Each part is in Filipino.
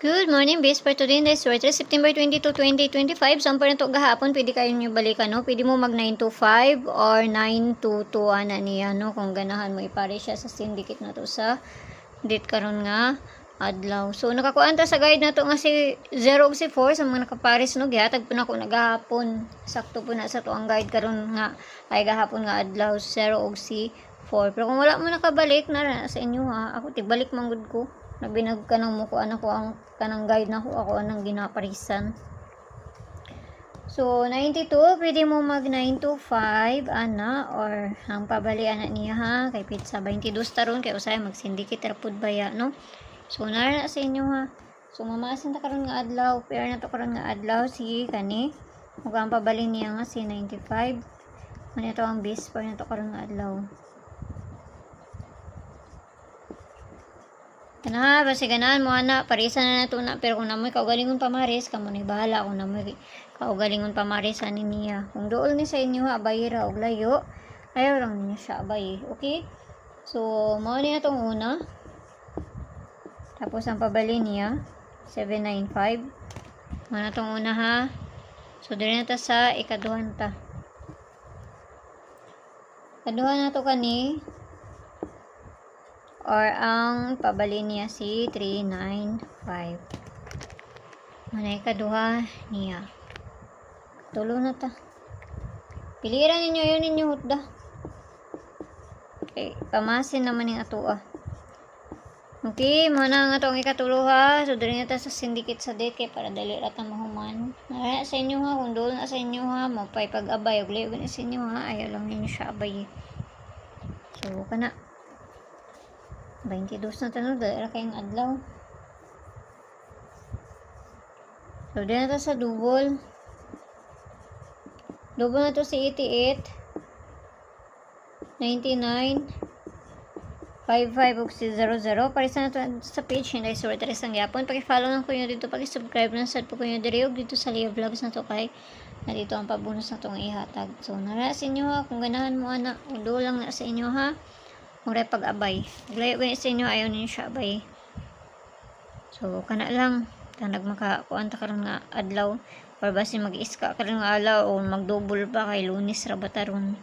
Good morning, base for today in this September 22, 2025. So, pa na ito gahapon, pwede kayo nyo balikan, no? Pwede mo mag 9 to 5 or 9 to 2 na niya, no? Kung ganahan mo, ipare siya sa syndicate na to sa date karon nga adlaw. So, nakakuan ta sa guide na to nga si 0 ug si 4 sa mga nakapares, no? Gihatag po na ko nagahapon. Sakto po na sa to ang guide karon nga ay gahapon nga adlaw 0 ug si 4. Pero kung wala mo nakabalik na sa inyo, ha, ako tibalik manggod ko. Nabinag ka ng mukuan ako ang kanang guide na ako anang ginaparisan. So 92 pwede mo mag 9 to 5 ana or ang pabali ana niya, ha, kay pizza 22 taron kay usay mag syndicate rapud baya, no? So nara sa inyo, ha. So mamasin ta karon nga adlaw, pair na to karon nga adlaw si kani ug ang pabali niya nga si 95. Ano to ang base pair na to karon nga adlaw. Kana, basi ganahan mo ana, parisa na nato na, pero kung namoy kaugalingon pamaris, kamo ni bahala kung namoy kaugalingon pamaris ani niya. Kung dool ni sa inyo ha, bayra og layo, ayaw lang niya siya abay, okay? So, mao niya tong una. Tapos ang pabali niya 795. Mao na tong una, ha. So, diri na ta sa ikaduhan ta. Ikaduhan na to kani or ang pabali niya si 395. Manay kaduha niya. Tulo na ta. Piliran ninyo yun ninyo hutda. Okay, pamasin naman yung atua. Okay, muna nga itong ikatulo, ha. So, dali na ta sa syndicate sa date kay para dali rata mahuman. Nara sa inyo, ha. Kung doon na sa inyo, ha. Mapay pag-abay. Ug layo sa inyo, ha. Ayaw lang ninyo siya abay. So, kana. 22 na tanong, dahil kayong adlaw. So, din na to sa double. Double na to si 88, 99, 55, ug si 00. Parisa na to sa page, hindi sorry taris ang yapon. Paki-follow lang ko nyo dito, paki-subscribe lang sa po ko nyo diri, ug dito sa Lea Vlogs na to kay na dito ang pabonus na tong ihatag. So, nara sa inyo, ha, kung ganahan mo, anak, udo lang na sa inyo, ha. Kung rin pag-abay. Layo ganyan sa inyo, ayaw ninyo siya abay. So, kana lang. Tanag makakuan ta karon nga adlaw. Or basin mag-iska karon nga adlaw o mag-double pa kay Lunes ra bataron.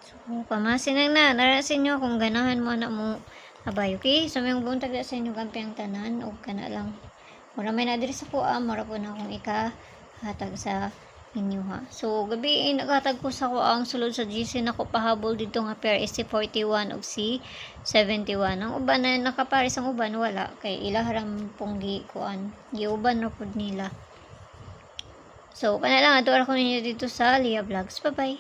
So, pamasin lang na. Nara sa inyo kung ganahan mo na mo abay. Okay? So, may buntag sa inyo gampi ang tanan. O kana lang. Mura may nadiri sa kuha. Mura po na akong ikahatag sa inyo, ha. So, gabi naghatag ko sa ko ang sulod sa GC na ko pahabol dito nga pair is si 41 ug si 71. Ang uban na nakapares, ang uban wala kay ilaharam pong kuan giuban ra pud nila. So kana lang ato ra ko ninyo dito sa Lea Vlogs. Bye bye.